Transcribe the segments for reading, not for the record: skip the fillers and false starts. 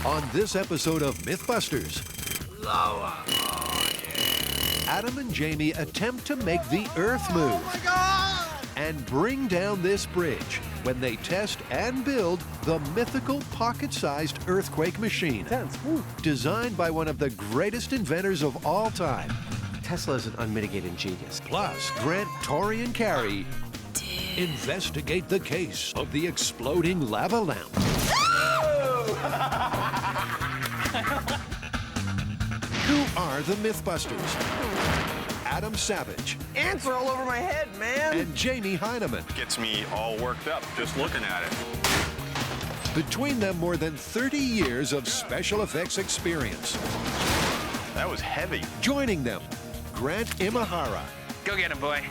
On this episode of MythBusters, Lower. Adam and Jamie attempt to make the Earth move. Oh my God! And bring down this bridge when they test and build the mythical pocket-sized earthquake machine. Designed by one of the greatest inventors of all time. Tesla is an unmitigated genius. Plus, Grant, Tori, and Carrie investigate the case of the exploding lava lamp. Who are the MythBusters? Adam Savage. Ants are all over my head, man. And Jamie Heineman. Gets me all worked up just looking at it. Between them, more than 30 years of special effects experience. That was heavy. Joining them, Grant Imahara. Go get him, boy.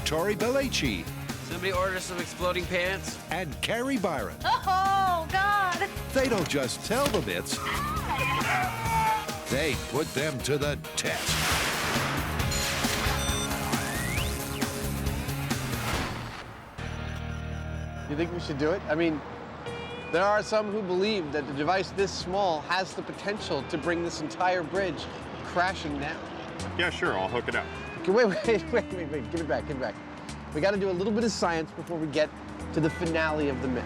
Tori Belleci. Somebody order some exploding pants. And Carrie Byron. Oh, God. They don't just tell the myths, they put them to the test. You think we should do it? I mean, there are some who believe that the device this small has the potential to bring this entire bridge crashing down. Yeah, sure, I'll hook it up. Okay, wait, give it back. We got to do a little bit of science before we get to the finale of the myth.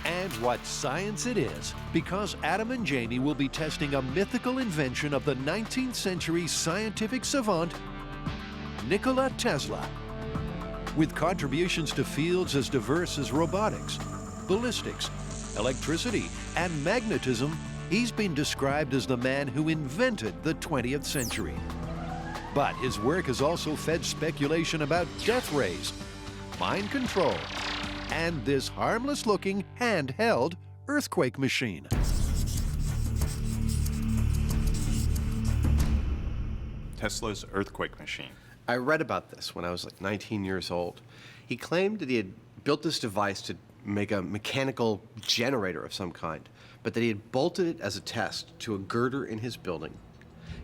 And what science it is, because Adam and Jamie will be testing a mythical invention of the 19th century scientific savant, Nikola Tesla. With contributions to fields as diverse as robotics, ballistics, electricity, and magnetism, he's been described as the man who invented the 20th century. But his work has also fed speculation about death rays, mind control, and this harmless-looking handheld earthquake machine. Tesla's earthquake machine. I read about this when I was like 19 years old. He claimed that he had built this device to make a mechanical generator of some kind, but that he had bolted it as a test to a girder in his building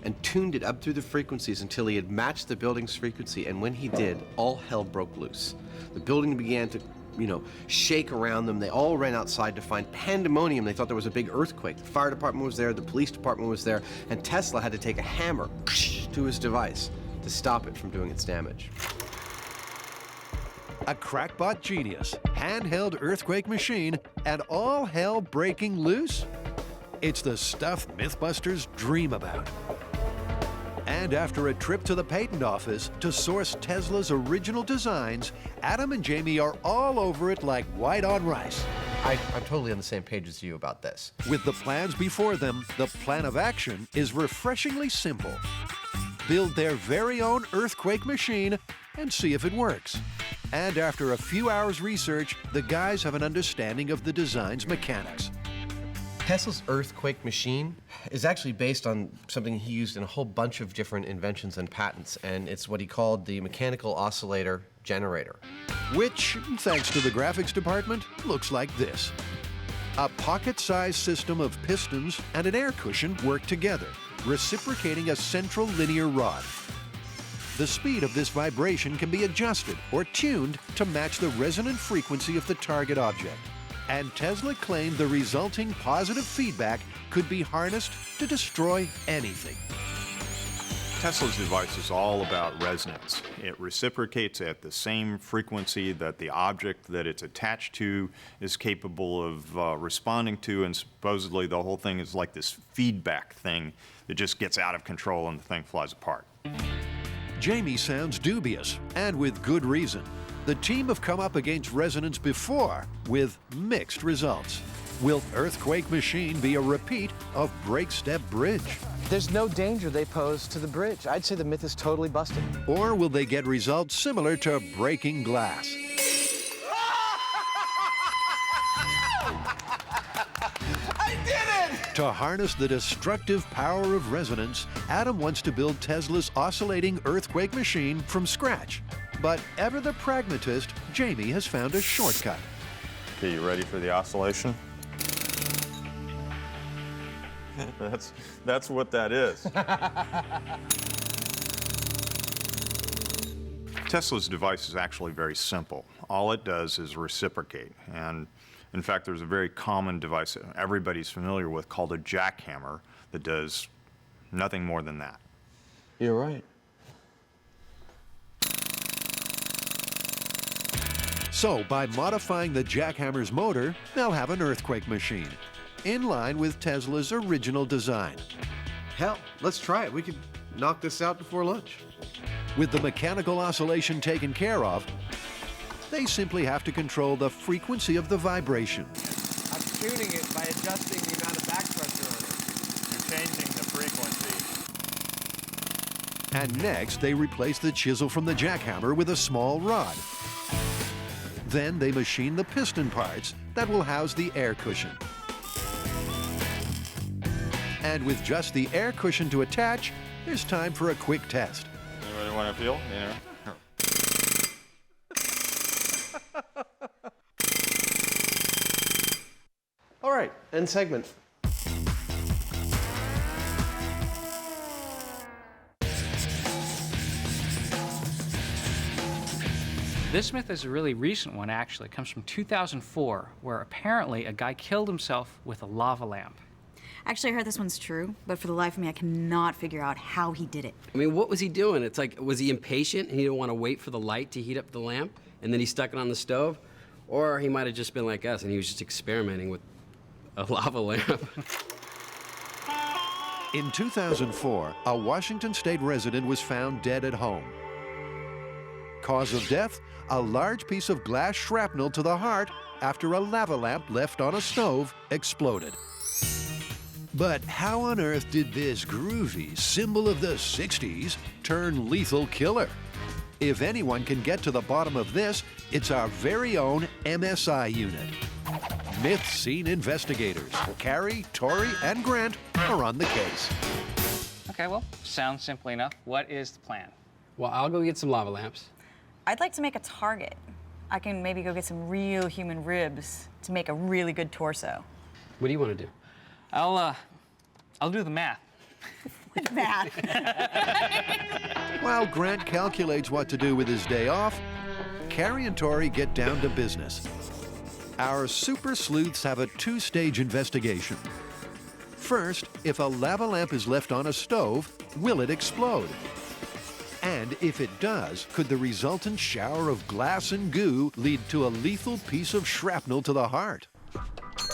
and tuned it up through the frequencies until he had matched the building's frequency, and when he did, all hell broke loose. The building began to, shake around them. They all ran outside to find pandemonium. They thought there was a big earthquake. The fire department was there, the police department was there, and Tesla had to take a hammer to his device to stop it from doing its damage. A crackpot genius, handheld earthquake machine, and all hell breaking loose? It's the stuff MythBusters dream about. And after a trip to the patent office to source Tesla's original designs, Adam and Jamie are all over it like white on rice. I'm totally on the same page as you about this. With the plans before them, the plan of action is refreshingly simple. Build their very own earthquake machine and see if it works. And after a few hours research, the guys have an understanding of the design's mechanics. Tesla's earthquake machine is actually based on something he used in a whole bunch of different inventions and patents, and it's what he called the mechanical oscillator generator. Which, thanks to the graphics department, looks like this. A pocket-sized system of pistons and an air cushion work together, reciprocating a central linear rod. The speed of this vibration can be adjusted or tuned to match the resonant frequency of the target object. And Tesla claimed the resulting positive feedback could be harnessed to destroy anything. Tesla's device is all about resonance. It reciprocates at the same frequency that the object that it's attached to is capable of responding to, and supposedly the whole thing is like this feedback thing that just gets out of control and the thing flies apart. Jamie sounds dubious, and with good reason. The team have come up against resonance before with mixed results. Will Earthquake Machine be a repeat of Break Step Bridge? There's no danger they pose to the bridge. I'd say the myth is totally busted. Or will they get results similar to breaking glass? I did it! To harness the destructive power of resonance, Adam wants to build Tesla's oscillating earthquake machine from scratch. But ever the pragmatist, Jamie has found a shortcut. Okay, you ready for the oscillation? That's what that is. Tesla's device is actually very simple. All it does is reciprocate, and In fact, there's a very common device that everybody's familiar with called a jackhammer that does nothing more than that. You're right. So, by modifying the jackhammer's motor, they'll have an earthquake machine, in line with Tesla's original design. Hell, let's try it. We could knock this out before lunch. With the mechanical oscillation taken care of, they simply have to control the frequency of the vibration. I'm tuning it by adjusting the amount of back pressure on it. You're changing the frequency. And next, they replace the chisel from the jackhammer with a small rod. Then they machine the piston parts that will house the air cushion. And with just the air cushion to attach, there's time for a quick test. Anybody want to feel? Yeah. All right, end segment. This myth is a really recent one, actually. It comes from 2004, where apparently a guy killed himself with a lava lamp. Actually, I heard this one's true, but for the life of me, I cannot figure out how he did it. I mean, what was he doing? It's like, was he impatient and he didn't want to wait for the light to heat up the lamp, and then he stuck it on the stove? Or he might have just been like us and he was just experimenting with a lava lamp. In 2004, a Washington State resident was found dead at home. Cause of death? A large piece of glass shrapnel to the heart after a lava lamp left on a stove exploded. But how on earth did this groovy symbol of the 60s turn lethal killer? If anyone can get to the bottom of this, it's our very own MSI unit. Myth Scene investigators Carrie, Tori, and Grant are on the case. Okay, well, sounds simple enough. What is the plan? Well, I'll go get some lava lamps. I'd like to make a target. I can maybe go get some real human ribs to make a really good torso. What do you want to do? I'll do the math. Math. While Grant calculates what to do with his day off, Carrie and Tori get down to business. Our super sleuths have a two-stage investigation. First, if a lava lamp is left on a stove, will it explode? And if it does, could the resultant shower of glass and goo lead to a lethal piece of shrapnel to the heart?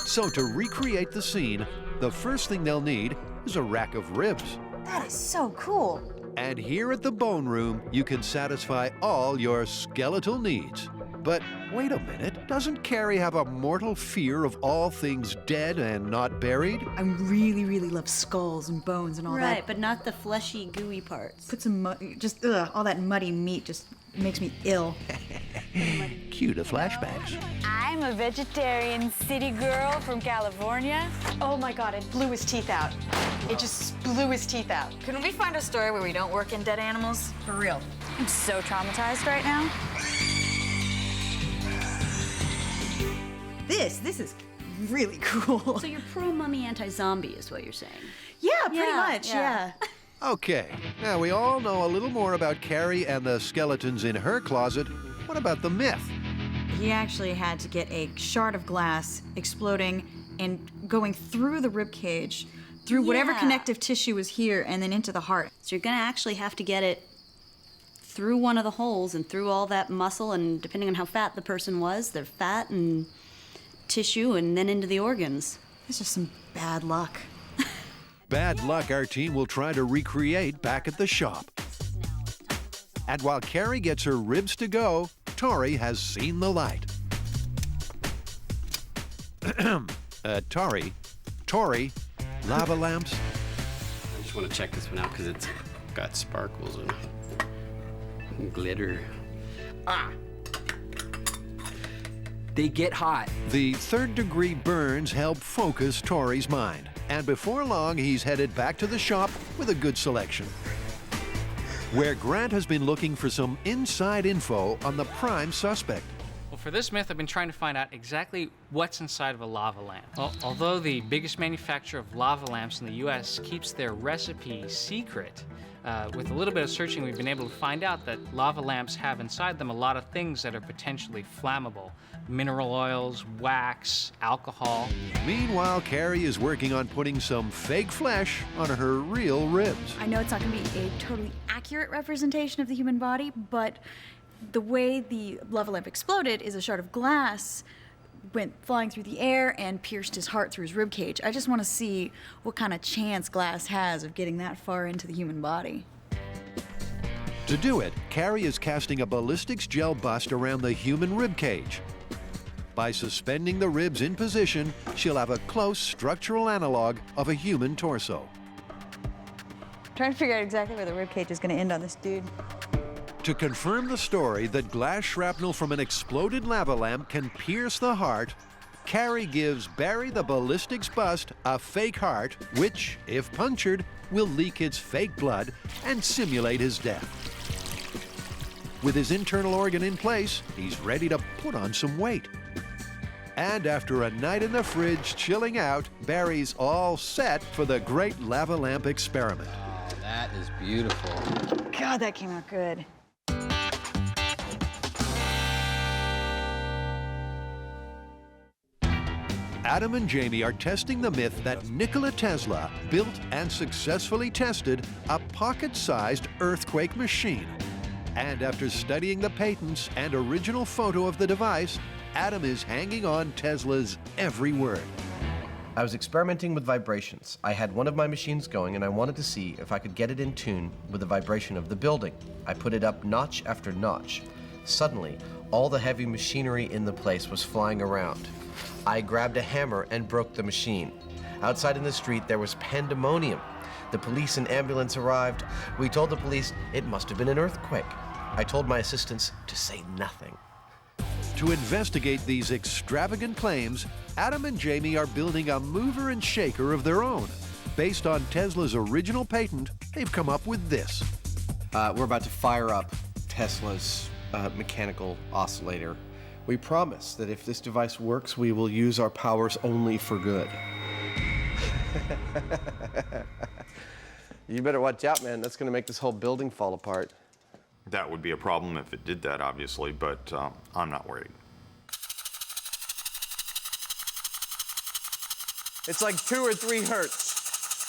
So to recreate the scene, the first thing they'll need is a rack of ribs. That is so cool. And here at the Bone Room, you can satisfy all your skeletal needs. But wait a minute, doesn't Carrie have a mortal fear of all things dead and not buried? I really, really love skulls and bones and all that. Right, but not the fleshy, gooey parts. Put some just all that muddy meat just makes me ill. Cue the flashbacks. I'm a vegetarian city girl from California. Oh my God, it blew his teeth out. It just blew his teeth out. Couldn't we find a story where we don't work in dead animals? For real. I'm so traumatized right now. This is really cool. So you're pro-mummy, anti-zombie is what you're saying. Yeah, pretty Yeah, much, yeah. yeah. Okay, now we all know a little more about Carrie and the skeletons in her closet. What about the myth? He actually had to get a shard of glass exploding and going through the rib cage, through whatever Yeah. connective tissue was here, and then into the heart. So you're gonna actually have to get it through one of the holes and through all that muscle, and depending on how fat the person was, their fat and tissue, and then into the organs. It's just some bad luck. Bad luck our team will try to recreate back at the shop. And while Carrie gets her ribs to go, Tori has seen the light. Tori, lava lamps? I just want to check this one out because it's got sparkles and glitter. Ah! They get hot. The third-degree burns help focus Tori's mind. And before long, he's headed back to the shop with a good selection. Where Grant has been looking for some inside info on the prime suspect. Well, for this myth, I've been trying to find out exactly what's inside of a lava lamp. Well, although the biggest manufacturer of lava lamps in the US keeps their recipe secret, with a little bit of searching, we've been able to find out that lava lamps have inside them a lot of things that are potentially flammable. Mineral oils, wax, alcohol. Meanwhile, Carrie is working on putting some fake flesh on her real ribs. I know it's not going to be a totally accurate representation of the human body, but the way the lava lamp exploded is a shard of glass went flying through the air and pierced his heart through his rib cage. I just want to see what kind of chance glass has of getting that far into the human body. To do it, Carrie is casting a ballistics gel bust around the human rib cage. By suspending the ribs in position, she'll have a close structural analog of a human torso. I'm trying to figure out exactly where the rib cage is going to end on this dude. To confirm the story that glass shrapnel from an exploded lava lamp can pierce the heart, Carrie gives Barry the ballistics bust a fake heart, which, if punctured, will leak its fake blood and simulate his death. With his internal organ in place, he's ready to put on some weight. And after a night in the fridge chilling out, Barry's all set for the great lava lamp experiment. Oh, that is beautiful. God, that came out good. Adam and Jamie are testing the myth that Nikola Tesla built and successfully tested a pocket-sized earthquake machine. And after studying the patents and original photo of the device, Adam is hanging on Tesla's every word. I was experimenting with vibrations. I had one of my machines going and I wanted to see if I could get it in tune with the vibration of the building. I put it up notch after notch. Suddenly, all the heavy machinery in the place was flying around. I grabbed a hammer and broke the machine. Outside in the street, there was pandemonium. The police and ambulance arrived. We told the police it must have been an earthquake. I told my assistants to say nothing. To investigate these extravagant claims, Adam and Jamie are building a mover and shaker of their own. Based on Tesla's original patent, they've come up with this. We're about to fire up Tesla's mechanical oscillator. We promise that if this device works, we will use our powers only for good. You better watch out, man. That's going to make this whole building fall apart. That would be a problem if it did that, obviously, but I'm not worried. It's like 2 or 3 hertz.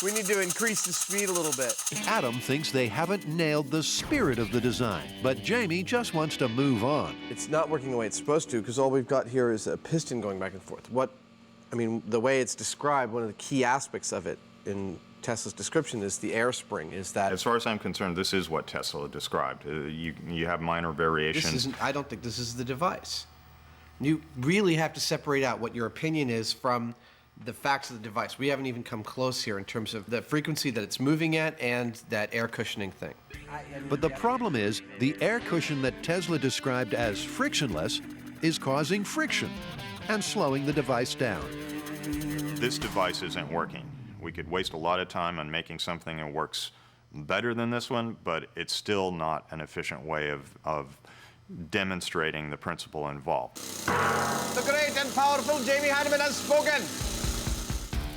We need to increase the speed a little bit. Adam thinks they haven't nailed the spirit of the design, but Jamie just wants to move on. It's not working the way it's supposed to, because all we've got here is a piston going back and forth. The way it's described, one of the key aspects of it in Tesla's description is the air spring, is that... As far as I'm concerned, this is what Tesla described. You have minor variations. I don't think this is the device. You really have to separate out what your opinion is from the facts of the device. We haven't even come close here in terms of the frequency that it's moving at and that air cushioning thing. But the problem is, the air cushion that Tesla described as frictionless is causing friction and slowing the device down. This device isn't working. We could waste a lot of time on making something that works better than this one, but it's still not an efficient way of demonstrating the principle involved. The great and powerful Jamie Heineman has spoken.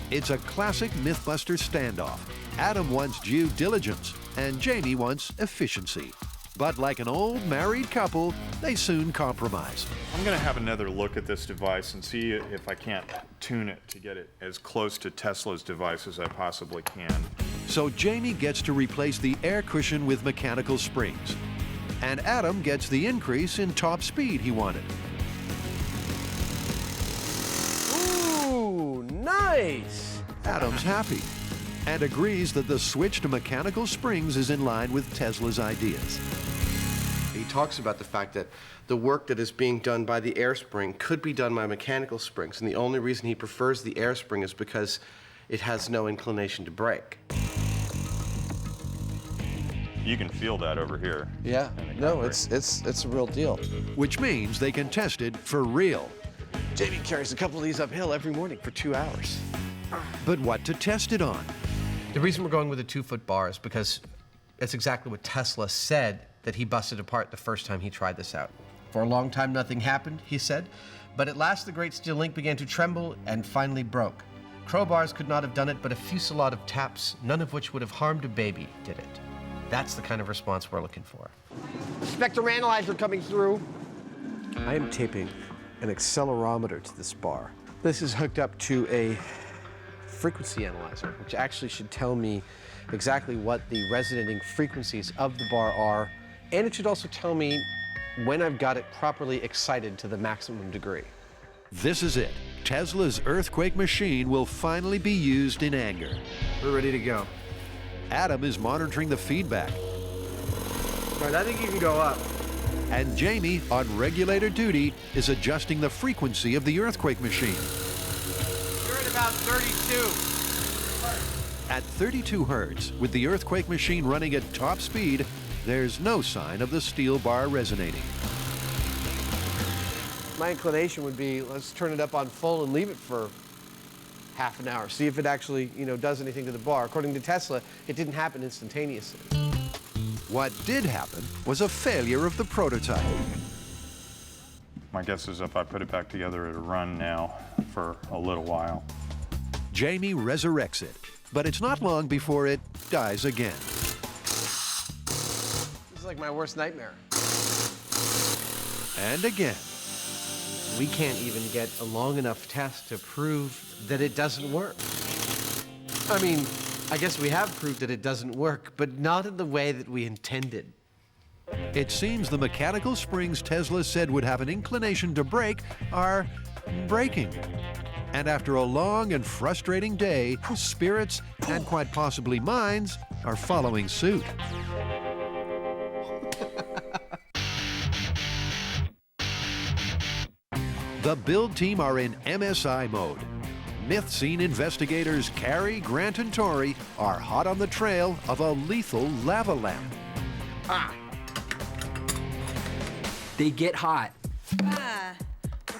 It's a classic MythBusters standoff. Adam wants due diligence, and Jamie wants efficiency. But like an old married couple, they soon compromise. I'm going to have another look at this device and see if I can't tune it to get it as close to Tesla's device as I possibly can. So Jamie gets to replace the air cushion with mechanical springs. And Adam gets the increase in top speed he wanted. Ooh, nice. Adam's happy and agrees that the switch to mechanical springs is in line with Tesla's ideas. He talks about the fact that the work that is being done by the air spring could be done by mechanical springs, and the only reason he prefers the air spring is because it has no inclination to break. You can feel that over here. Yeah, no, it's a real deal. Which means they can test it for real. Jamie carries a couple of these uphill every morning for 2 hours. But what to test it on? The reason we're going with a 2-foot bar is because that's exactly what Tesla said that he busted apart the first time he tried this out. For a long time, nothing happened, he said, but at last the great steel link began to tremble and finally broke. Crowbars could not have done it, but a fusillade of taps, none of which would have harmed a baby, did it. That's the kind of response we're looking for. Spectrum analyzer coming through. I am taping an accelerometer to this bar. This is hooked up to a frequency analyzer, which actually should tell me exactly what the resonating frequencies of the bar are, and it should also tell me when I've got it properly excited to the maximum degree. This is it. Tesla's earthquake machine will finally be used in anger. We're ready to go. Adam is monitoring the feedback. All right, I think you can go up. And Jamie, on regulator duty, is adjusting the frequency of the earthquake machine. You're at about 32. At 32 hertz, with the earthquake machine running at top speed, there's no sign of the steel bar resonating. My inclination would be, let's turn it up on full and leave it for half an hour. See if it actually, does anything to the bar. According to Tesla, it didn't happen instantaneously. What did happen was a failure of the prototype. My guess is if I put it back together, it'll run now for a little while. Jamie resurrects it, but it's not long before it dies again. This is like my worst nightmare. And again. We can't even get a long enough test to prove that it doesn't work. I mean, I guess we have proved that it doesn't work, but not in the way that we intended. It seems the mechanical springs Tesla said would have an inclination to break are breaking. And after a long and frustrating day, spirits, and quite possibly minds, are following suit. The build team are in MSI mode. Myth scene investigators Carrie, Grant, and Tori are hot on the trail of a lethal lava lamp. They get hot. Well,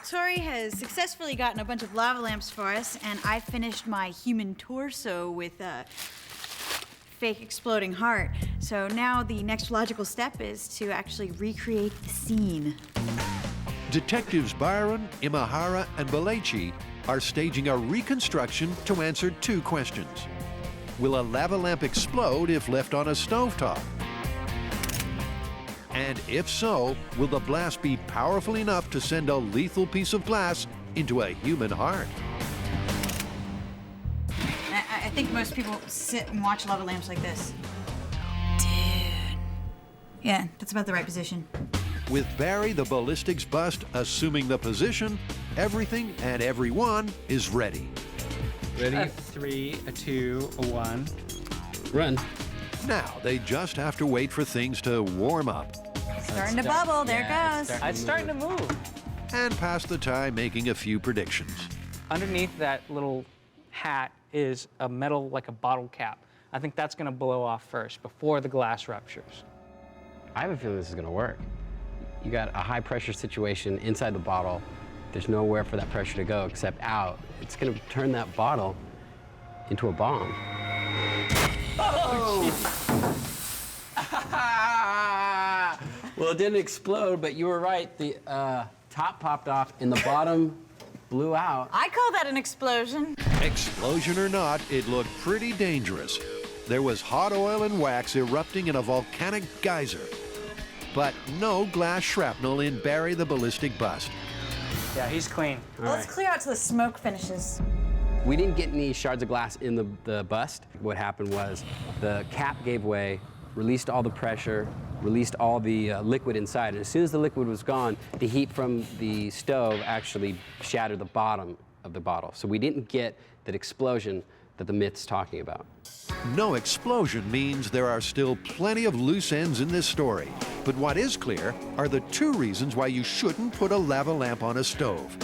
Tori has successfully gotten a bunch of lava lamps for us, and I finished my human torso with a fake exploding heart. So now the next logical step is to actually recreate the scene. Detectives Byron, Imahara, and Balechi are staging a reconstruction to answer two questions. Will a lava lamp explode if left on a stovetop? And if so, will the blast be powerful enough to send a lethal piece of glass into a human heart? I think most people sit and watch lava lamps like this. Dude. Yeah, that's about the right position. With Barry the ballistics bust assuming the position, everything and everyone is ready. Ready? A 3, a 2, a 1. Run. Now they just have to wait for things to warm up Starting to bubble, there it goes. It's starting to move. and pass the time making a few predictions. Underneath that little hat is a metal, like a bottle cap. I think that's gonna blow off first before the glass ruptures. I have a feeling this is gonna work. You got a high pressure situation inside the bottle. There's nowhere for that pressure to go except out. It's gonna turn that bottle into a bomb. Oh! Well, it didn't explode, but you were right. The top popped off and the bottom blew out. I call that an explosion. Explosion or not, it looked pretty dangerous. There was hot oil and wax erupting in a volcanic geyser. But no glass shrapnel in Barry the ballistic bust. Yeah, he's clean. Let's clear out till the smoke finishes. We didn't get any shards of glass in the bust. What happened was the cap gave way, released all the pressure, released all the liquid inside. And as soon as the liquid was gone, the heat from the stove actually shattered the bottom of the bottle. So we didn't get that explosion that the myth's talking about. No explosion means there are still plenty of loose ends in this story. But what is clear are the two reasons why you shouldn't put a lava lamp on a stove.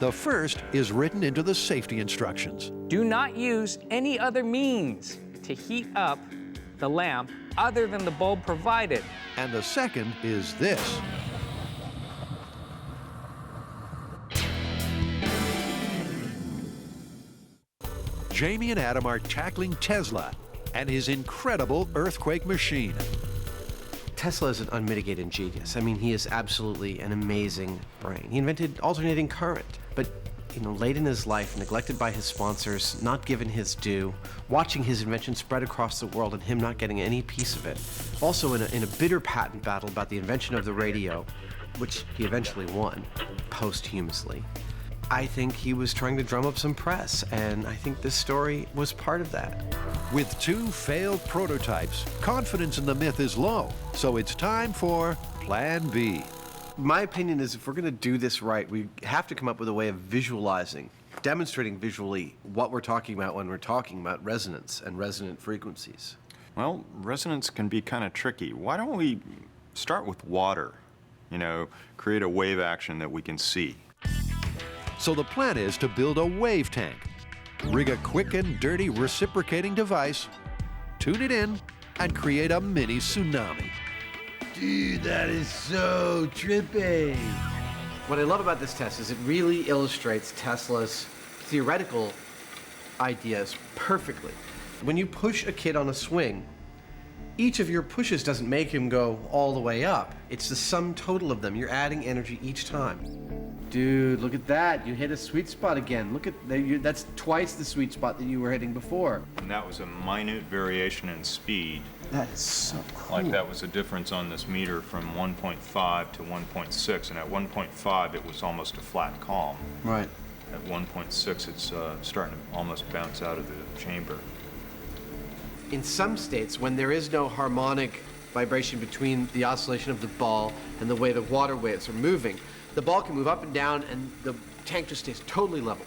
The first is written into the safety instructions. Do not use any other means to heat up the lamp other than the bulb provided. And the second is this. Jamie and Adam are tackling Tesla and his incredible earthquake machine. Tesla is an unmitigated genius. I mean, he is absolutely an amazing brain. He invented alternating current, but late in his life, neglected by his sponsors, not given his due, watching his invention spread across the world and him not getting any piece of it. Also in a bitter patent battle about the invention of the radio, which he eventually won, posthumously. I think he was trying to drum up some press, and I think this story was part of that. With 2 failed prototypes, confidence in the myth is low, so it's time for Plan B. My opinion is if we're going to do this right, we have to come up with a way of visualizing, demonstrating visually what we're talking about when we're talking about resonance and resonant frequencies. Well, resonance can be kind of tricky. Why don't we start with water? Create a wave action that we can see. So the plan is to build a wave tank, rig a quick and dirty reciprocating device, tune it in, and create a mini tsunami. Dude, that is so trippy. What I love about this test is it really illustrates Tesla's theoretical ideas perfectly. When you push a kid on a swing, each of your pushes doesn't make him go all the way up. It's the sum total of them. You're adding energy each time. Dude, look at that. You hit a sweet spot again. Look at that's twice the sweet spot that you were hitting before. And that was a minute variation in speed. That is so cool. Like that was a difference on this meter from 1.5 to 1.6, and at 1.5 it was almost a flat calm. Right. At 1.6 it's starting to almost bounce out of the chamber. In some states, when there is no harmonic vibration between the oscillation of the ball and the way the water waves are moving, the ball can move up and down and the tank just stays totally level.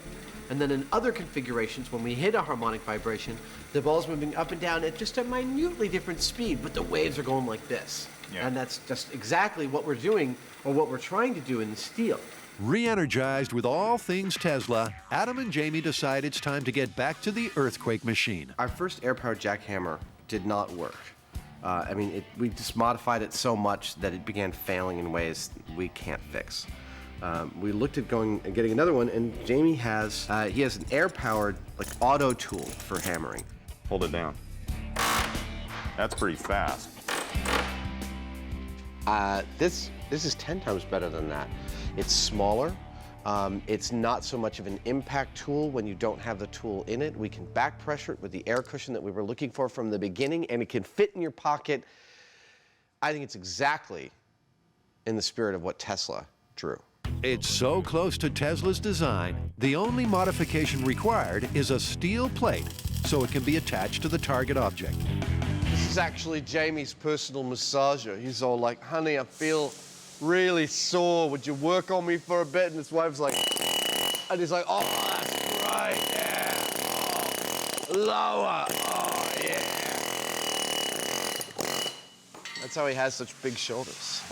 And then in other configurations, when we hit a harmonic vibration, the ball's moving up and down at just a minutely different speed, but the waves are going like this. Yeah. And that's just exactly what we're doing, or what we're trying to do in the steel. Re-energized with all things Tesla, Adam and Jamie decide it's time to get back to the earthquake machine. Our first air-powered jackhammer did not work. We just modified it so much that it began failing in ways we can't fix. We looked at getting another one, and Jamie has an air-powered auto tool for hammering. Hold it down. That's pretty fast. This is 10 times better than that. It's smaller. It's not so much of an impact tool when you don't have the tool in it. We can back pressure it with the air cushion that we were looking for from the beginning, and it can fit in your pocket. I think it's exactly in the spirit of what Tesla drew. It's so close to Tesla's design, the only modification required is a steel plate so it can be attached to the target object. This is actually Jamie's personal massager. He's all like, honey, I feel really sore. Would you work on me for a bit? And his wife's like, and he's like, oh, that's right, yeah. Oh, lower, oh, yeah. That's how he has such big shoulders.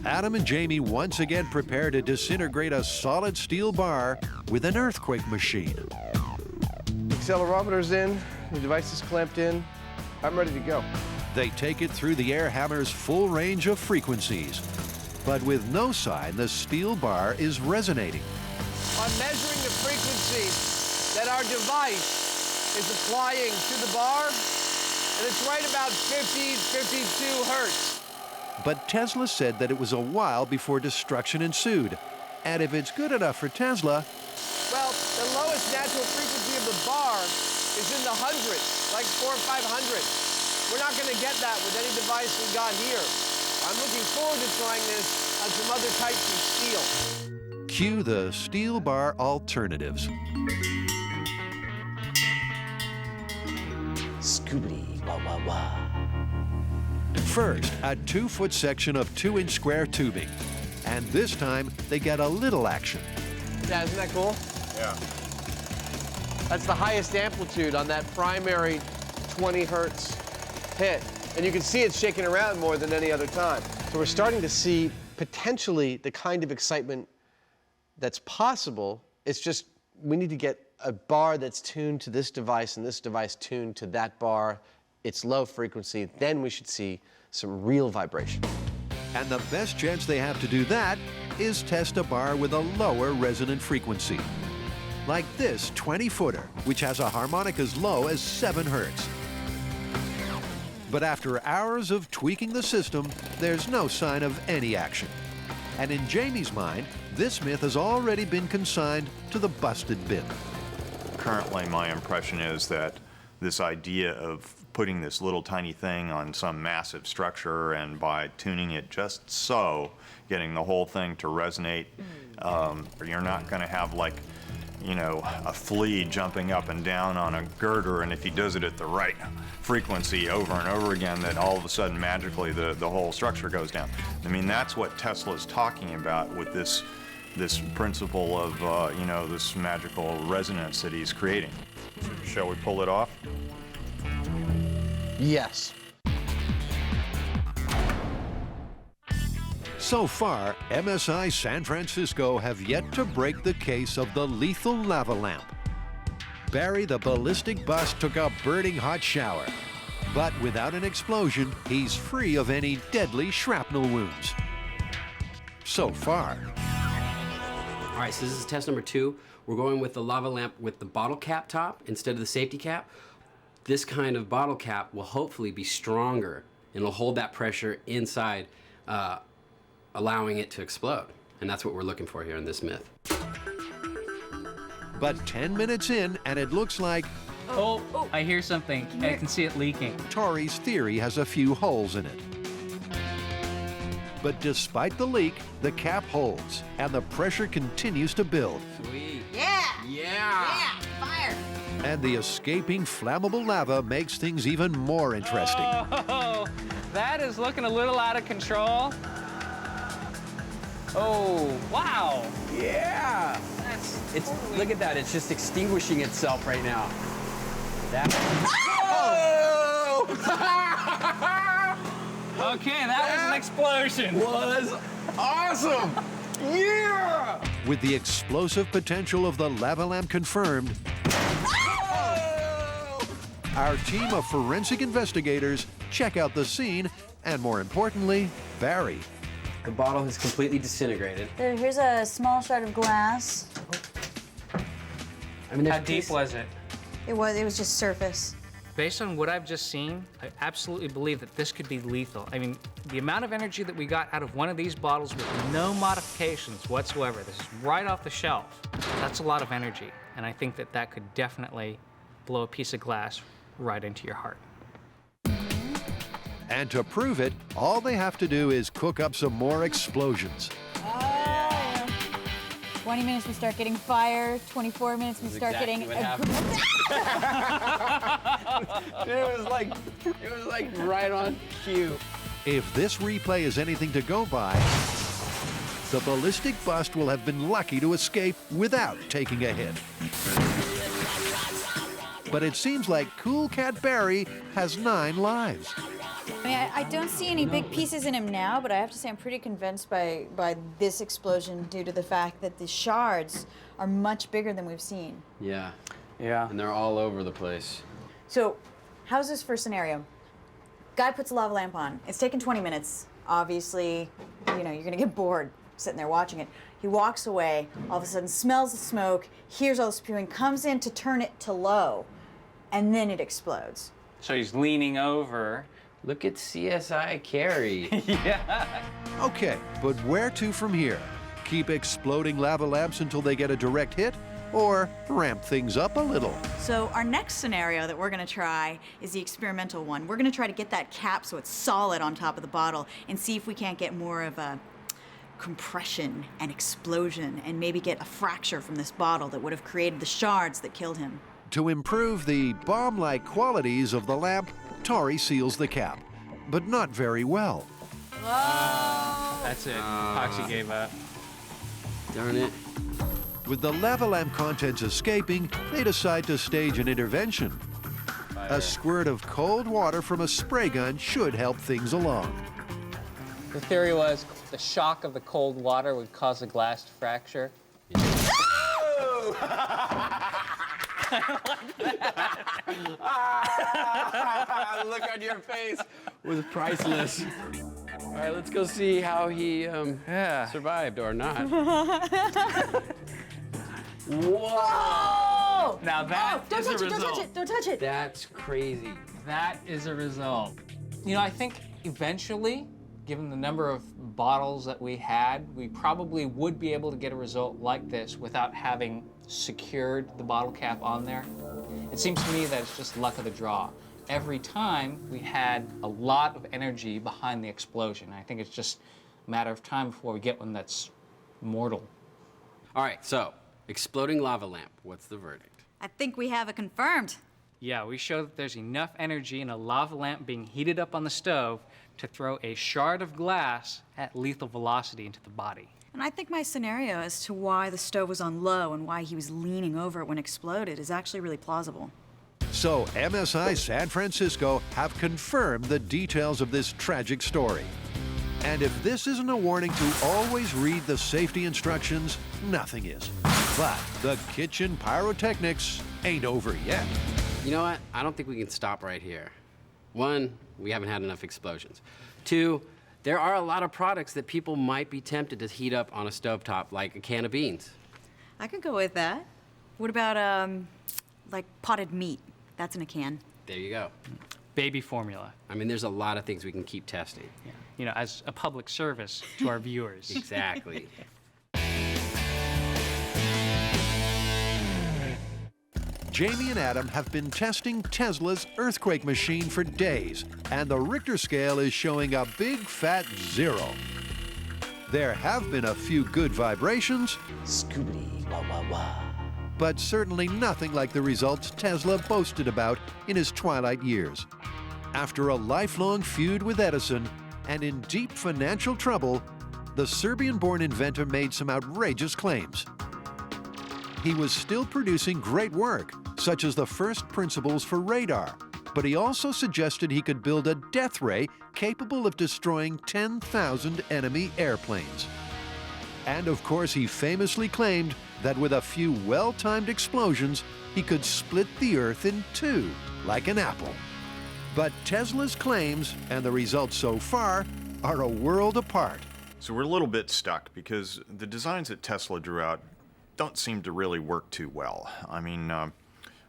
Adam and Jamie once again prepare to disintegrate a solid steel bar with an earthquake machine. Accelerometer's in, the device is clamped in. I'm ready to go. They take it through the air hammer's full range of frequencies. But with no sign, the steel bar is resonating. I'm measuring the frequency that our device is applying to the bar, and it's right about 50, 52 hertz. But Tesla said that it was a while before destruction ensued. And if it's good enough for Tesla, well, the lowest natural frequency of the bar is in the hundreds, like 400 or 500. We're not going to get that with any device we got here. I'm looking forward to trying this on some other types of steel. cue the steel bar alternatives. Scoobity, wah, wah, wah. First, a 2-foot section of 2-inch square tubing. And this time, they get a little action. Yeah, isn't that cool? Yeah. That's the highest amplitude on that primary 20 hertz hit. And you can see it's shaking around more than any other time. So we're starting to see potentially the kind of excitement that's possible. It's just we need to get a bar that's tuned to this device and this device tuned to that bar. It's low frequency. Then we should see some real vibration. And the best chance they have to do that is test a bar with a lower resonant frequency. Like this 20-footer, which has a harmonic as low as 7 hertz. But after hours of tweaking the system, there's no sign of any action. And in Jamie's mind, this myth has already been consigned to the busted bin. Currently, my impression is that this idea of putting this little tiny thing on some massive structure and by tuning it just so, getting the whole thing to resonate, you're not going to have like, you know, a flea jumping up and down on a girder, and if he does it at the right frequency over and over again, that all of a sudden magically the whole structure goes down. I mean, that's what Tesla's talking about with this principle of, you know, this magical resonance that he's creating. Shall we pull it off? Yes. So far, MSI San Francisco have yet to break the case of the lethal lava lamp. Barry the ballistic bus took a burning hot shower, but without an explosion, he's free of any deadly shrapnel wounds. So far. All right, so this is test number 2. We're going with the lava lamp with the bottle cap top instead of the safety cap. This kind of bottle cap will hopefully be stronger and it'll hold that pressure inside, allowing it to explode. And that's what we're looking for here in this myth. But 10 minutes in, and it looks like Oh, I hear something. I can see it leaking. Tori's theory has a few holes in it. But despite the leak, the cap holds, and the pressure continues to build. Sweet. Yeah! Yeah! Yeah! Fire! And the escaping flammable lava makes things even more interesting. Oh, that is looking a little out of control. Oh, wow. Yeah! Look at that, it's just extinguishing itself right now. Okay, that was an explosion. Was awesome! Yeah! With the explosive potential of the lava lamp confirmed, our team of forensic investigators check out the scene and, more importantly, Barry. The bottle has completely disintegrated. Here's a small shard of glass. I mean, How deep was it? It was just surface. Based on what I've just seen, I absolutely believe that this could be lethal. I mean, the amount of energy that we got out of one of these bottles with no modifications whatsoever, this is right off the shelf. That's a lot of energy, and I think that that could definitely blow a piece of glass right into your heart. And to prove it, all they have to do is cook up some more explosions. 20 minutes, we start getting fire. 24 minutes, we start getting... It was like right on cue. If this replay is anything to go by, the ballistic bust will have been lucky to escape without taking a hit. But it seems like Cool Cat Barry has 9 lives. I mean, I don't see any big pieces in him now, but I have to say I'm pretty convinced by this explosion due to the fact that the shards are much bigger than we've seen. Yeah. Yeah. And they're all over the place. So, how's this first scenario? Guy puts a lava lamp on. It's taken 20 minutes. Obviously, you know, you're gonna get bored sitting there watching it. He walks away, all of a sudden smells the smoke, hears all the spewing, comes in to turn it to low, and then it explodes. So he's leaning over. Look at CSI Carrie. Yeah. Okay, but where to from here? Keep exploding lava lamps until they get a direct hit? Or ramp things up a little? So our next scenario that we're gonna try is the experimental one. We're gonna try to get that cap so it's solid on top of the bottle and see if we can't get more of a compression and explosion and maybe get a fracture from this bottle that would have created the shards that killed him. To improve the bomb-like qualities of the lamp, Tori seals the cap, but not very well. Whoa! That's it. Epoxy gave up. Darn it. With the lava lamp contents escaping, they decide to stage an intervention. A squirt of cold water from a spray gun should help things along. The theory was the shock of the cold water would cause a glass to fracture. Look on your face was priceless. All right, let's go see how he survived or not. Whoa! Now that Don't is a touch it, don't result. touch it, don't touch it. That's crazy. That is a result. You know, I think eventually, given the number of bottles that we had, we probably would be able to get a result like this without having secured the bottle cap on there. It seems to me that it's just luck of the draw. Every time we had a lot of energy behind the explosion. I think it's just a matter of time before we get one that's mortal. All right, so exploding lava lamp. What's the verdict? I think we have it confirmed. Yeah, we show that there's enough energy in a lava lamp being heated up on the stove to throw a shard of glass at lethal velocity into the body. And I think my scenario as to why the stove was on low and why he was leaning over it when it exploded is actually really plausible. So MSI San Francisco have confirmed the details of this tragic story. And if this isn't a warning to always read the safety instructions, nothing is. But the kitchen pyrotechnics ain't over yet. You know what? I don't think we can stop right here. One, we haven't had enough explosions. Two, there are a lot of products that people might be tempted to heat up on a stovetop, like a can of beans. I could go with that. What about, like potted meat? That's in a can. There you go. Baby formula. I mean, there's a lot of things we can keep testing. Yeah. You know, as a public service to our viewers. Exactly. Jamie and Adam have been testing Tesla's earthquake machine for days, and the Richter scale is showing a big fat 0. There have been a few good vibrations, Scoobity, wah, wah, wah. but certainly nothing like the results Tesla boasted about in his twilight years. After a lifelong feud with Edison and in deep financial trouble, the Serbian-born inventor made some outrageous claims. He was still producing great work, such as the first principles for radar, but he also suggested he could build a death ray capable of destroying 10,000 enemy airplanes. And of course, he famously claimed that with a few well-timed explosions, he could split the Earth in two, like an apple. But Tesla's claims and the results so far are a world apart. So we're a little bit stuck because the designs that Tesla drew out don't seem to really work too well. I mean,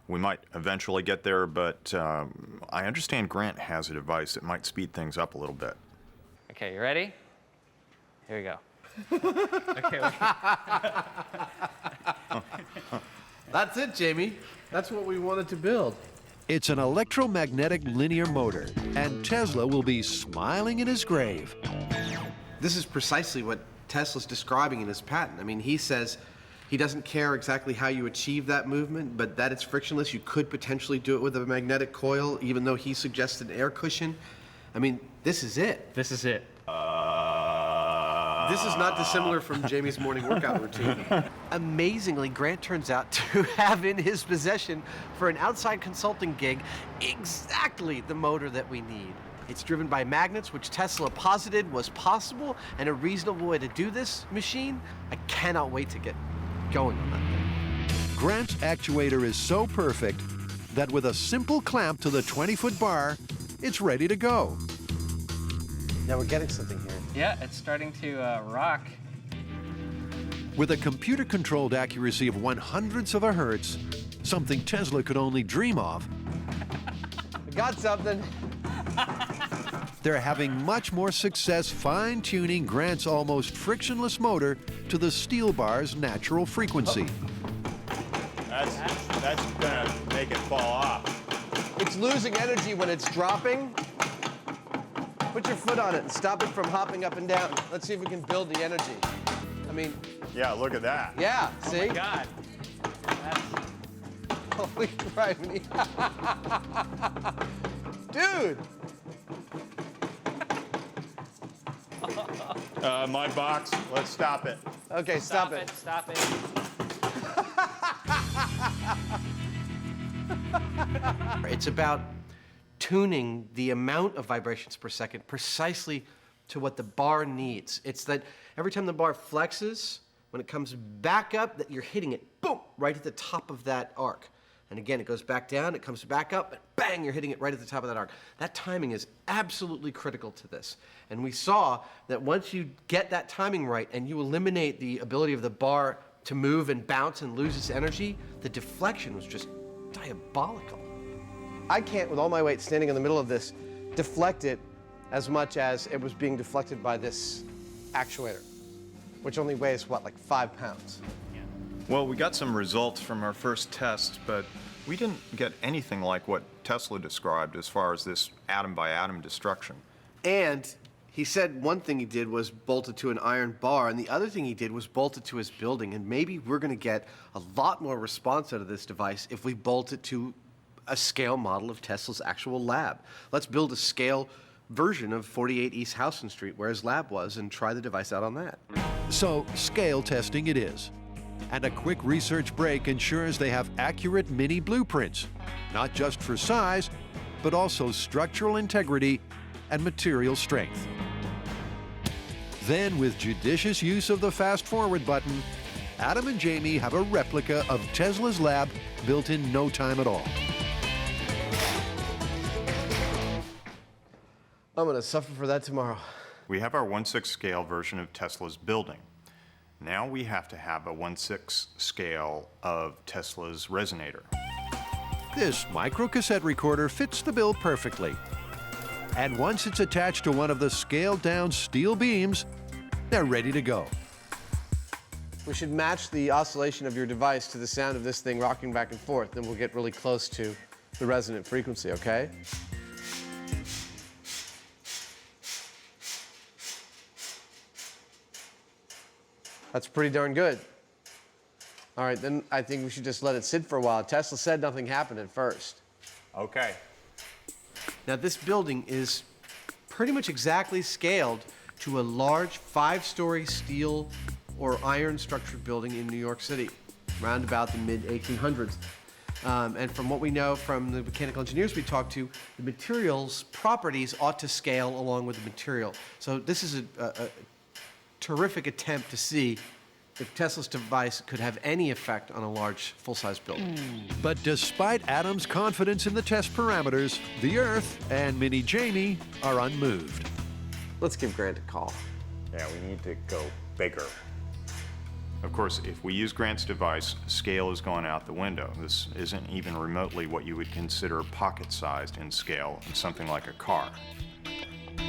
we might eventually get there, but I understand Grant has a device that might speed things up a little bit. Okay, you ready? Here we go. Okay. That's it, Jamie. That's what we wanted to build. It's an electromagnetic linear motor, and Tesla will be smiling in his grave. This is precisely what Tesla's describing in his patent. I mean, he says he doesn't care exactly how you achieve that movement, but that it's frictionless. You could potentially do it with a magnetic coil, even though he suggested an air cushion. I mean, this is it. This is it. This is not dissimilar from Jamie's morning workout routine. Amazingly, Grant turns out to have in his possession for an outside consulting gig exactly the motor that we need. It's driven by magnets, which Tesla posited was possible and a reasonable way to do this machine. I cannot wait to get going on that thing. Grant's actuator is so perfect that with a simple clamp to the 20-foot bar, it's ready to go. Now we're getting something here. Yeah, it's starting to rock. With a computer-controlled accuracy of 1/100th of a hertz, something Tesla could only dream of, I got something. they're having much more success fine-tuning Grant's almost frictionless motor to the steel bar's natural frequency. That's gonna make it fall off. It's losing energy when it's dropping. Put your foot on it and stop it from hopping up and down. Let's see if we can build the energy. I mean, Yeah, look at that. yeah, see? God. Holy criminy. Dude! My box, let's stop it. Okay, stop it. Stop it. It's about tuning the amount of vibrations per second precisely to what the bar needs. It's that every time the bar flexes, when it comes back up, that you're hitting it, boom, right at the top of that arc. And again, it goes back down, it comes back up, and bang, you're hitting it right at the top of that arc. That timing is absolutely critical to this. And we saw that once you get that timing right and you eliminate the ability of the bar to move and bounce and lose its energy, the deflection was just diabolical. I can't, with all my weight standing in the middle of this, deflect it as much as it was being deflected by this actuator, which only weighs, what, like 5 pounds? Well, we got some results from our first test, but we didn't get anything like what Tesla described as far as this atom-by-atom destruction. And he said one thing he did was bolt it to an iron bar, and the other thing he did was bolt it to his building. And maybe we're going to get a lot more response out of this device if we bolt it to a scale model of Tesla's actual lab. Let's build a scale version of 48 East Houston Street, where his lab was, and try the device out on that. So, scale testing it is. And a quick research break ensures they have accurate mini blueprints, not just for size, but also structural integrity and material strength. Then, with judicious use of the fast forward button, Adam and Jamie have a replica of Tesla's lab built in no time at all. I'm gonna suffer for that tomorrow. We have our 1/6 scale version of Tesla's building. Now we have to have a 1/6 scale of Tesla's resonator. This microcassette recorder fits the bill perfectly. And once it's attached to one of the scaled-down steel beams, they're ready to go. We should match the oscillation of your device to the sound of this thing rocking back and forth, then we'll get really close to the resonant frequency, okay? That's pretty darn good. All right, then I think we should just let it sit for a while. Tesla said nothing happened at first. Okay. Now, this building is pretty much exactly scaled to a large 5-story steel or iron structured building in New York City, around about the mid-1800s. And from what we know from the mechanical engineers we talked to, the material's properties ought to scale along with the material. So this is a terrific attempt to see if Tesla's device could have any effect on a large, full-size building. But despite Adam's confidence in the test parameters, the Earth and Mini Jamie are unmoved. Let's give Grant a call. Yeah, we need to go bigger. Of course, if we use Grant's device, scale is going out the window. This isn't even remotely what you would consider pocket-sized in scale in something like a car.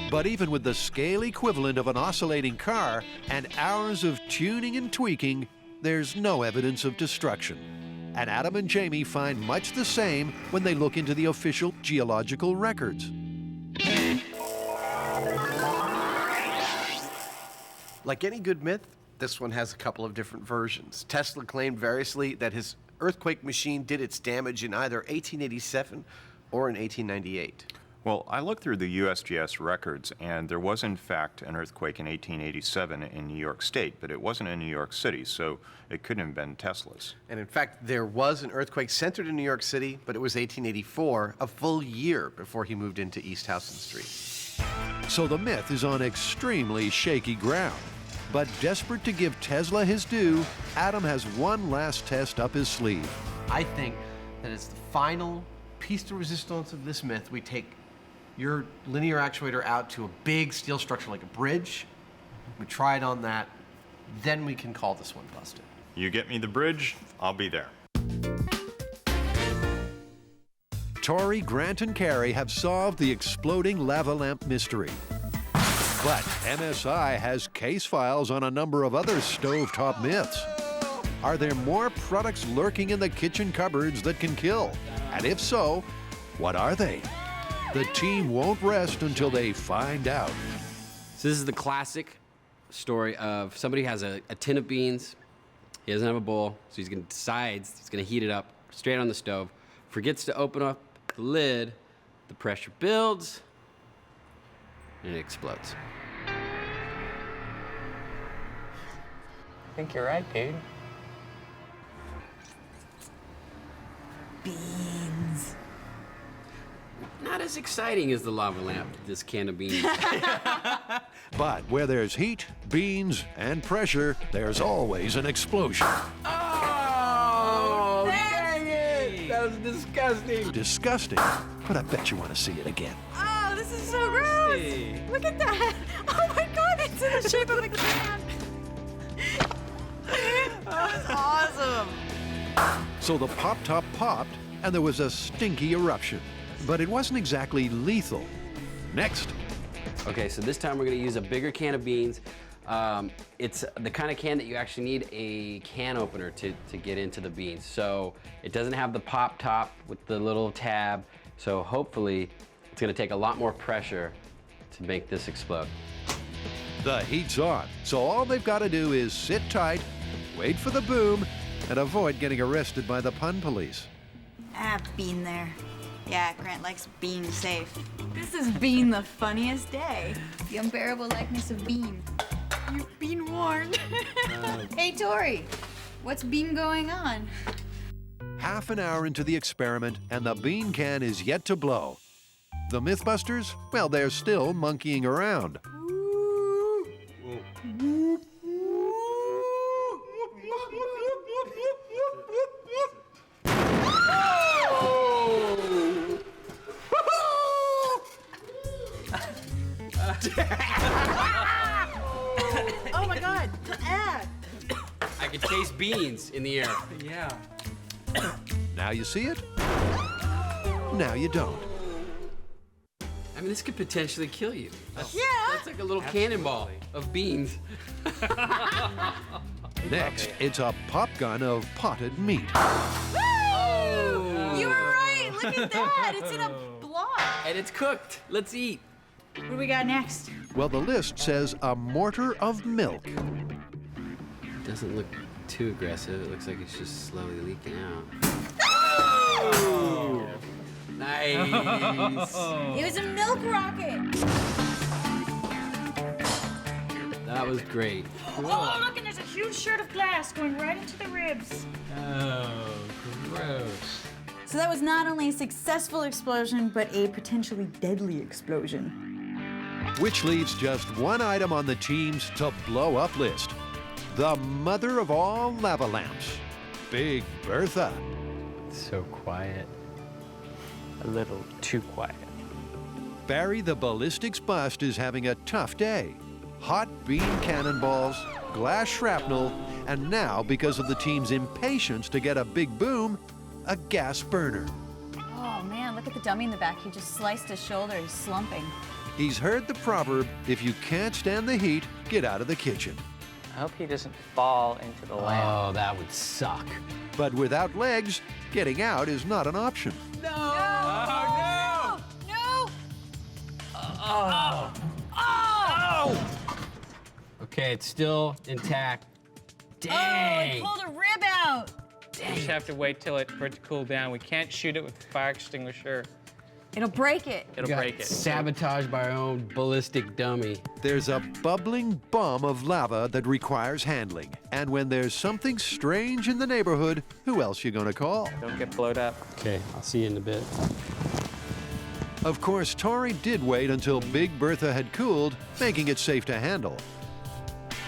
But even with the scale equivalent of an oscillating car and hours of tuning and tweaking, there's no evidence of destruction. And Adam and Jamie find much the same when they look into the official geological records. Like any good myth, this one has a couple of different versions. Tesla claimed variously that his earthquake machine did its damage in either 1887 or in 1898. Well, I looked through the USGS records, and there was, in fact, an earthquake in 1887 in New York State, but it wasn't in New York City, so it couldn't have been Tesla's. And in fact, there was an earthquake centered in New York City, but it was 1884, a full year before he moved into East Houston Street. So the myth is on extremely shaky ground. But desperate to give Tesla his due, Adam has one last test up his sleeve. I think that it's the final piece de resistance of this myth. We take your linear actuator out to a big steel structure like a bridge. We try it on that. Then we can call this one busted. You get me the bridge, I'll be there. Tori, Grant, and Carrie have solved the exploding lava lamp mystery. But MSI has case files on a number of other stovetop myths. Are there more products lurking in the kitchen cupboards that can kill? And if so, what are they? The team won't rest until they find out. So this is the classic story of somebody has a tin of beans. He doesn't have a bowl, so he's going to decides he's going to heat it up straight on the stove. Forgets to open up the lid. The pressure builds, and it explodes. I think you're right, dude. Beans. Not as exciting as the lava lamp, this can of beans. But where there's heat, beans, and pressure, there's always an explosion. Oh, dang it! That was disgusting. Disgusting, but I bet you want to see it again. Oh, this is so gross. Look at that. Oh my God, it's in the shape of a can. Awesome. So the pop top popped, and there was a stinky eruption. But it wasn't exactly lethal. Next. Okay, so this time we're gonna use a bigger can of beans. It's the kind of can that you actually need a can opener to get into the beans. So it doesn't have the pop top with the little tab. So hopefully it's gonna take a lot more pressure to make this explode. The heat's on, so all they've got to do is sit tight, wait for the boom, and avoid getting arrested by the pun police. Been there. Yeah, Grant likes being safe. This has been the funniest day. The unbearable likeness of Bean. You've been warned. Hey, Tori, what's been going on? Half an hour into the experiment, and the bean can is yet to blow. The MythBusters, well, they're still monkeying around. Oh my God! I can taste beans in the air. Yeah. Now you see it, now you don't. I mean, this could potentially kill you. Yeah. That's like a little cannonball of beans. Next, it's a pop gun of potted meat. You were right. Look at that. It's in a block. And it's cooked. Let's eat. What do we got next? Well, the list says a mortar of milk. It doesn't look too aggressive. It looks like it's just slowly leaking out. Oh! Nice. It was a milk rocket. That was great. Oh, look, and there's a huge shard of glass going right into the ribs. Oh, gross. So that was not only a successful explosion, but a potentially deadly explosion. Which leaves just one item on the team's to blow up list. The mother of all lava lamps, Big Bertha. So quiet. A little too quiet. Barry the ballistics bust is having a tough day. Hot beam cannonballs, glass shrapnel, and now, because of the team's impatience to get a big boom, a gas burner. Oh man, look at the dummy in the back. He just sliced his shoulder. He's slumping. He's heard the proverb, if you can't stand the heat, get out of the kitchen. I hope he doesn't fall into the lamp. Oh, that would suck. But without legs, getting out is not an option. No! Oh, no! No! Oh. Oh! Okay, it's still intact. Oh, Dang. he pulled a rib out. We just have to wait for it to cool down. We can't shoot it with a fire extinguisher. It'll break it. It'll Got break it. Sabotaged by our own ballistic dummy. There's a bubbling bomb of lava that requires handling. And when there's something strange in the neighborhood, who else you gonna call? Don't get blowed up. Okay, I'll see you in a bit. Of course, Tori did wait until Big Bertha had cooled, making it safe to handle.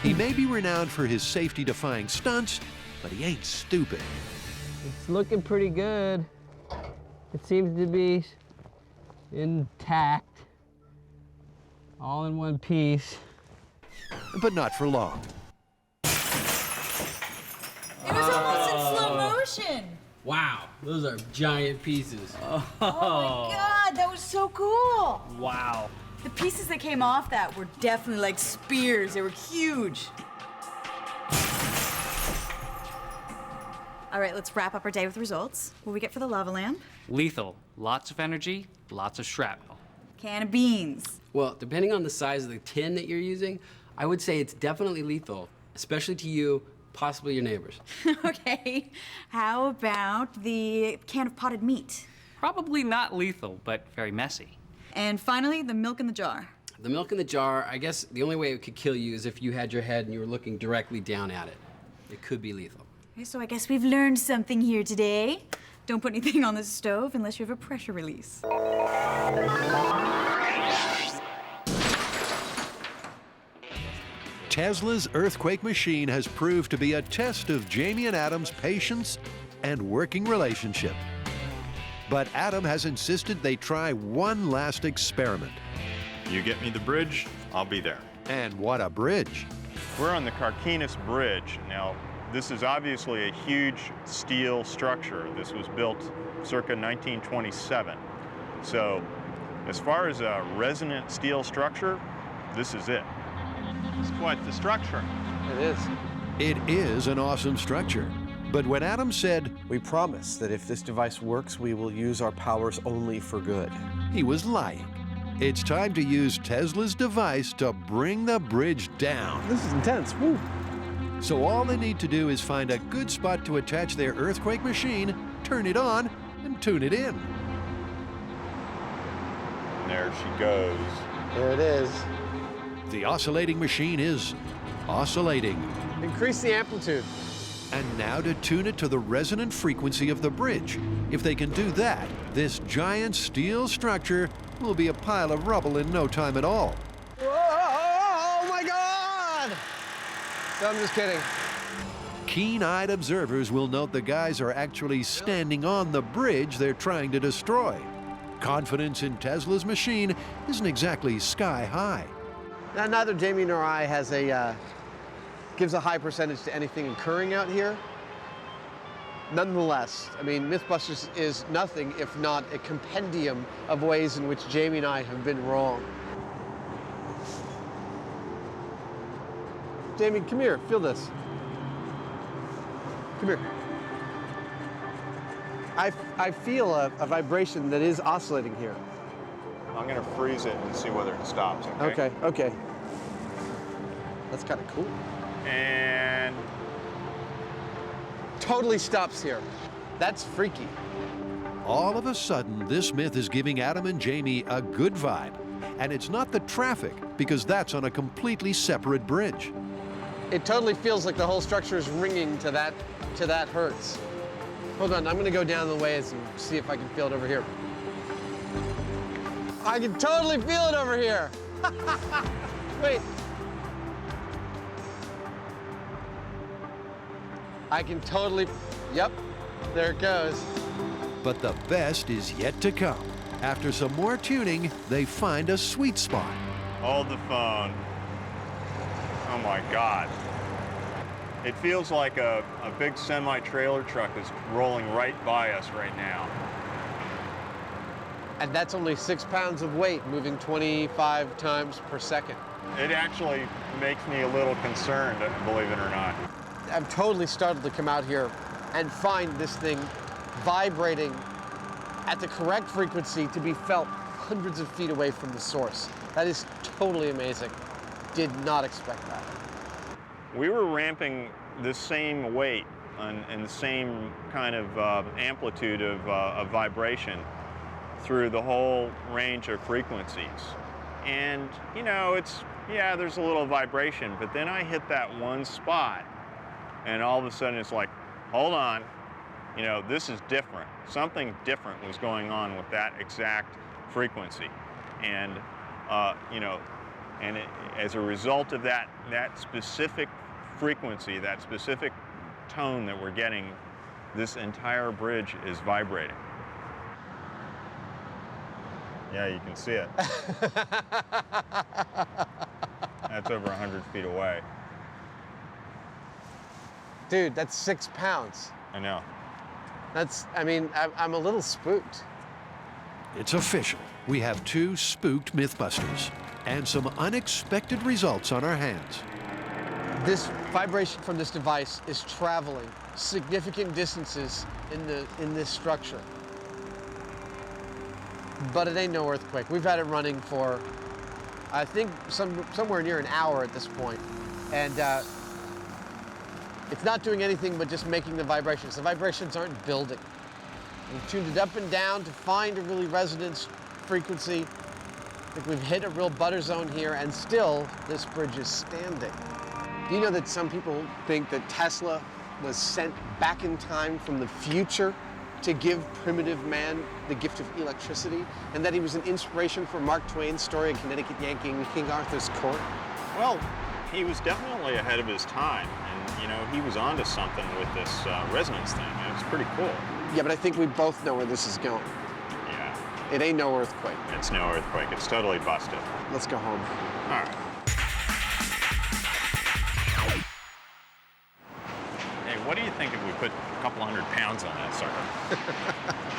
He may be renowned for his safety-defying stunts, but he ain't stupid. It's looking pretty good. It seems to be intact. All in one piece. But not for long. It was almost in slow motion. Wow, those are giant pieces. Oh my God, that was so cool. Wow. The pieces that came off that were definitely like spears. They were huge. All right, let's wrap up our day with results. What do we get for the lava lamp? Lethal. Lots of energy, lots of shrapnel. Can of beans. Well, depending on the size of the tin that you're using, I would say it's definitely lethal, especially to you, possibly your neighbors. Okay, how about the can of potted meat? Probably not lethal, but very messy. And finally, the milk in the jar. The milk in the jar, I guess the only way it could kill you is if you had your head and you were looking directly down at it. It could be lethal. Okay, so I guess we've learned something here today. Don't put anything on the stove unless you have a pressure release. Tesla's earthquake machine has proved to be a test of Jamie and Adam's patience and working relationship. But Adam has insisted they try one last experiment. You get me the bridge, I'll be there. And what a bridge. We're on the Carquinez Bridge. Now, this is obviously a huge steel structure. This was built circa 1927. So as far as a resonant steel structure, this is it. It's quite the structure. It is. It is an awesome structure. But when Adam said We promise that if this device works, we will use our powers only for good. he was lying, it's time to use Tesla's device to bring the bridge down. This is intense. Woo. So all they need to do is find a good spot to attach their earthquake machine, turn it on, and tune it in. There she goes. There it is. The oscillating machine is oscillating. Increase the amplitude. And now to tune it to the resonant frequency of the bridge. If they can do that, this giant steel structure will be a pile of rubble in no time at all. Whoa, oh my God! No, I'm just kidding. Keen-eyed observers will note the guys are actually standing on the bridge they're trying to destroy. Confidence in Tesla's machine isn't exactly sky high. Now, neither Jamie nor I has gives a high percentage to anything occurring out here. Nonetheless, I mean, MythBusters is nothing if not a compendium of ways in which Jamie and I have been wrong. Jamie, come here, feel this. Come here. I feel a vibration that is oscillating here. I'm going to freeze it and see whether it stops, okay? Okay. That's kind of cool. And Totally stops here. That's freaky. All of a sudden, this myth is giving Adam and Jamie a good vibe. And it's not the traffic, because that's on a completely separate bridge. It totally feels like the whole structure is ringing to that hertz. Hold on, I'm gonna go down the ways and see if I can feel it over here. I can totally feel it over here. Wait. I can totally, yep, there it goes. But the best is yet to come. After some more tuning, they find a sweet spot. hold the phone. Oh my God. It feels like a big semi-trailer truck is rolling right by us right now. And that's only 6 pounds of weight moving 25 times per second. It actually makes me a little concerned, believe it or not. I'm totally startled to come out here and find this thing vibrating at the correct frequency to be felt hundreds of feet away from the source. That is totally amazing. Did not expect that. We were ramping the same weight and the same kind of amplitude of vibration through the whole range of frequencies. And, you know, yeah, there's a little vibration, but then I hit that one spot, and all of a sudden it's like, hold on, you know, this is different. Something different was going on with that exact frequency. And, you know, and as a result of that specific frequency, that specific tone that we're getting, this entire bridge is vibrating. Yeah, you can see it. That's over 100 feet away. Dude, that's 6 pounds. I know. I'm a little spooked. It's official. We have 2 spooked MythBusters and some unexpected results on our hands. This vibration from this device is traveling significant distances in this structure. But it ain't no earthquake. We've had it running for, I think, somewhere near an hour at this point. And it's not doing anything but just making the vibrations. The vibrations aren't building. We've tuned it up and down to find a really resonance frequency. I think we've hit a real butter zone here, and still this bridge is standing. Do you know that some people think that Tesla was sent back in time from the future to give primitive man the gift of electricity, and that he was an inspiration for Mark Twain's story of Connecticut Yankee in King Arthur's court? Well, he was definitely ahead of his time, and you know, he was onto something with this resonance thing, and it's pretty cool. Yeah, but I think we both know where this is going. Yeah. It ain't no earthquake. It's no earthquake. It's totally busted. Let's go home. All right. put a couple 100 pounds on that sucker.